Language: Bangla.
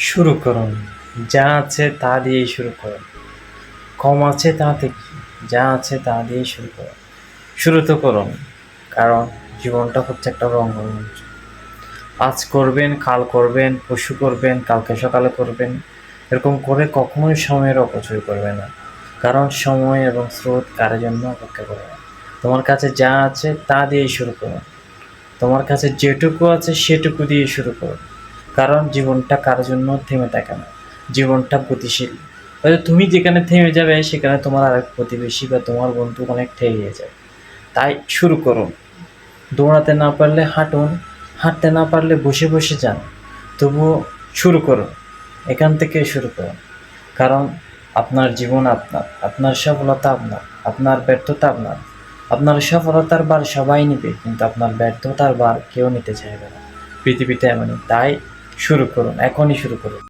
শুরু করুন। যা আছে তা দিয়েই শুরু করুন। কম আছে তাতে কি? যা আছে তা দিয়েই শুরু করুন। শুরু তো করুন। কারণ জীবনটা হচ্ছে একটা রঙ্গমঞ্চ। আজ করবেন, কাল করবেন, পরশু করবেন, কালকে সকালে করবেন। এরকম করে কখনোই সময়ের অপচয় করবে না। কারণ সময় এবং স্রোত কারো জন্য অপেক্ষা করে না। তোমার কাছে যা আছে তা দিয়েই শুরু করুন। তোমার কাছে যেটুকু আছে সেটুকু দিয়ে শুরু করো। কারণ জীবনটা কারোর জন্য থেমে থাকে না। জীবনটা গতিশীল। হয়তো তুমি যেখানে থেমে যাবে সেখানে তোমার আরেক প্রতিবেশী বা তোমার বন্ধু অনেকটা এগিয়ে যাবে। তাই শুরু করুন। দৌড়াতে না পারলে হাঁটুন, হাঁটতে না পারলে বসে বসে যান। তবুও শুরু করুন। এখান থেকে শুরু করুন। কারণ আপনার জীবন আপনার, আপনার সফলতা আপনার, আপনার ব্যর্থতা আপনার। আপনার সফলতার ভার সবাই নিবে, কিন্তু আপনার ব্যর্থতার ভার কেউ নিতে চাইবে না। পৃথিবীতে এমনই। তাই শুরু করুন, এখনই শুরু করুন।